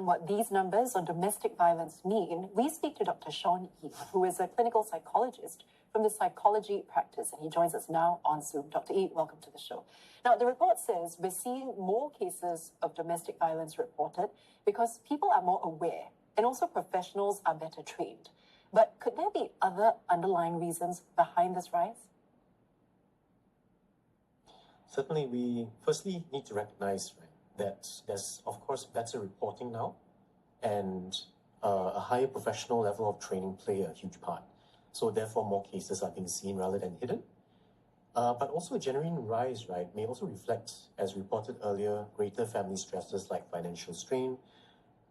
what these numbers on domestic violence mean, we speak to Dr. Shawn Ee, who is a clinical psychologist from the psychology practice, and he joins us now on Zoom. Dr. Ee, welcome to the show. Now, the report says we're seeing more cases of domestic violence reported because people are more aware and also professionals are better trained. But could there be other underlying reasons behind this rise? Certainly, we firstly need to recognize that there's, of course, better reporting now, and a higher professional level of training play a huge part. So therefore, more cases are being seen rather than hidden. But also a genuine rise, may also reflect, as reported earlier, greater family stresses like financial strain,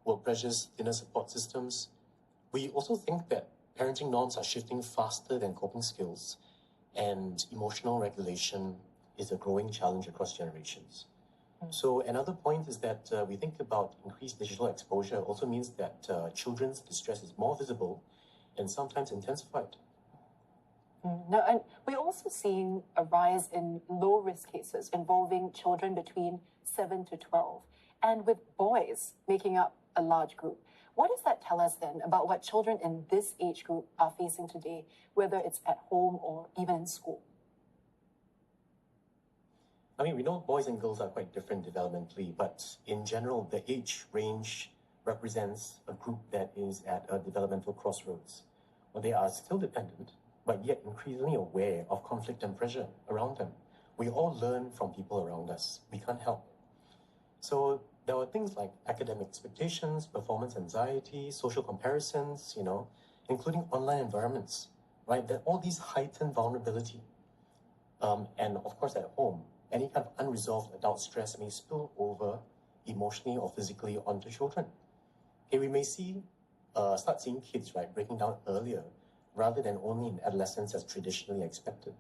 work pressures, thinner support systems. We also think that parenting norms are shifting faster than coping skills, and emotional regulation is a growing challenge across generations. So another point is that we think about increased digital exposure also means that children's distress is more visible and sometimes intensified. Now, and we're also seeing a rise in low-risk cases involving children between 7 to 12, and with boys making up a large group. What does that tell us then about what children in this age group are facing today, whether it's at home or even in school? I mean, we know boys and girls are quite different developmentally, but in general, the age range represents a group that is at a developmental crossroads, where they are still dependent, but yet increasingly aware of conflict and pressure around them. We all learn from people around us. We can't help. So there are things like academic expectations, performance anxiety, social comparisons, including online environments, that all these heighten vulnerability. And of course, at home, any kind of unresolved adult stress may spill over emotionally or physically onto children. Okay, we may start seeing kids breaking down earlier rather than only in adolescence as traditionally expected.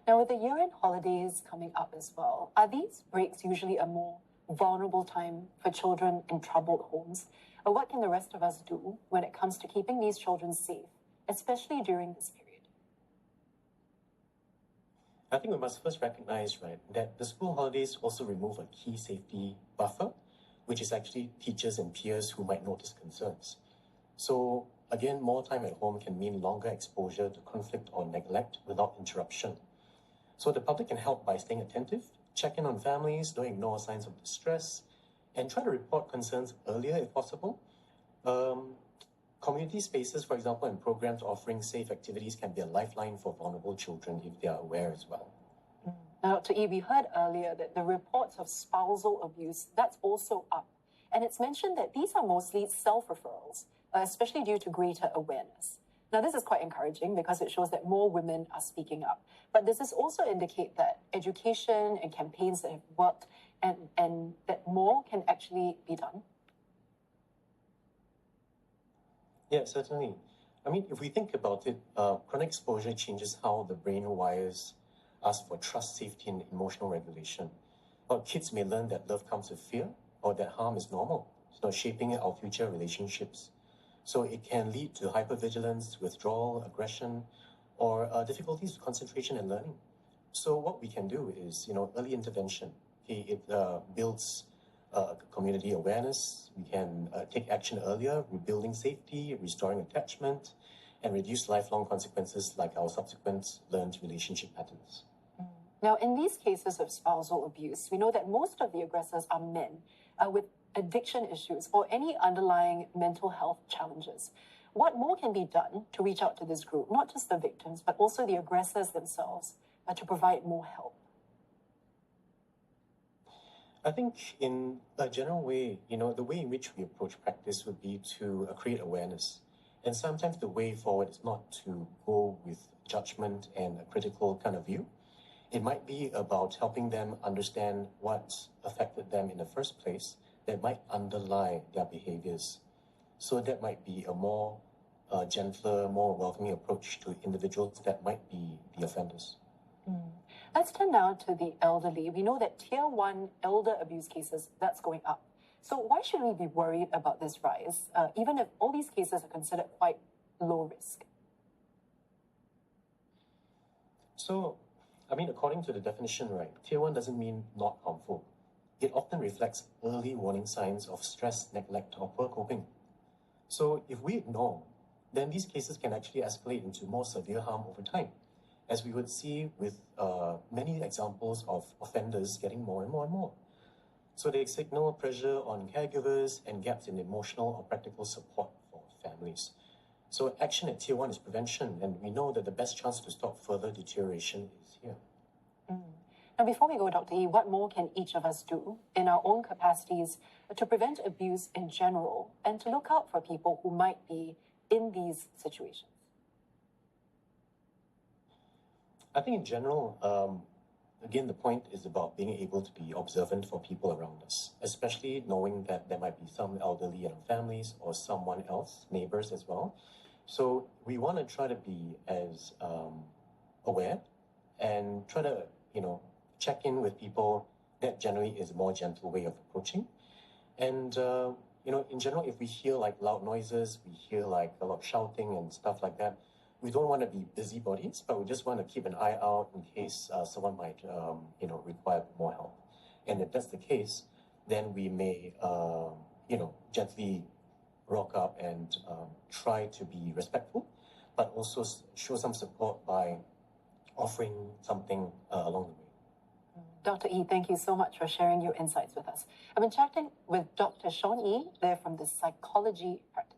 Now, with the year-end holidays coming up as well, are these breaks usually a more vulnerable time for children in troubled homes? Or what can the rest of us do when it comes to keeping these children safe, especially during this period? I think we must first recognize, that the school holidays also remove a key safety buffer, which is actually teachers and peers who might notice concerns. So again, more time at home can mean longer exposure to conflict or neglect without interruption. So the public can help by staying attentive, check in on families, don't ignore signs of distress, and try to report concerns earlier if possible. Community spaces, for example, and programs offering safe activities can be a lifeline for vulnerable children if they are aware as well. Now, Dr. Ee, we heard earlier that the reports of spousal abuse, that's also up. And it's mentioned that these are mostly self-referrals, especially due to greater awareness. Now, this is quite encouraging because it shows that more women are speaking up. But does this also indicate that education and campaigns that have worked and that more can actually be done? Yeah, certainly. I mean, if we think about it, chronic exposure changes how the brain wires us for trust, safety, and emotional regulation. Well, kids may learn that love comes with fear or that harm is normal, shaping our future relationships. So it can lead to hypervigilance, withdrawal, aggression, or difficulties with concentration and learning. So what we can do is, early intervention. It builds community awareness. We can take action earlier, rebuilding safety, restoring attachment, and reduce lifelong consequences like our subsequent learned relationship patterns. Now, in these cases of spousal abuse, we know that most of the aggressors are men with addiction issues or any underlying mental health challenges. What more can be done to reach out to this group, not just the victims, but also the aggressors themselves, to provide more help? I think in a general way, the way in which we approach practice would be to create awareness. And sometimes the way forward is not to go with judgment and a critical kind of view. It might be about helping them understand what affected them in the first place that might underlie their behaviors. So that might be a more gentler, more welcoming approach to individuals that might be the offenders. Let's turn now to the elderly. We know that Tier 1 elder abuse cases, that's going up. So why should we be worried about this rise, even if all these cases are considered quite low risk? So, I mean, according to the definition, Tier 1 doesn't mean not harmful. it often reflects early warning signs of stress, neglect, or poor coping. So if we ignore, then these cases can actually escalate into more severe harm over time, as we would see with many examples of offenders getting more and more and more. So they signal pressure on caregivers and gaps in emotional or practical support for families. So action at Tier 1 is prevention, and we know that the best chance to stop further deterioration is here. Now, before we go, Dr. Ee, what more can each of us do in our own capacities to prevent abuse in general and to look out for people who might be in these situations? I think in general, again, the point is about being able to be observant for people around us, especially knowing that there might be some elderly in our families or someone else, neighbors as well. So we want to try to be as aware and try to, check in with people. That generally is a more gentle way of approaching. And, in general, if we hear like loud noises, we hear like a lot of shouting and stuff like that, we don't want to be busybodies, but we just want to keep an eye out in case someone might, require more help. And if that's the case, then we may, gently rock up and try to be respectful, but also show some support by offering something along the way. Dr. Ee, thank you so much for sharing your insights with us. I've been chatting with Dr. Shawn Ee. They're from the psychology practice.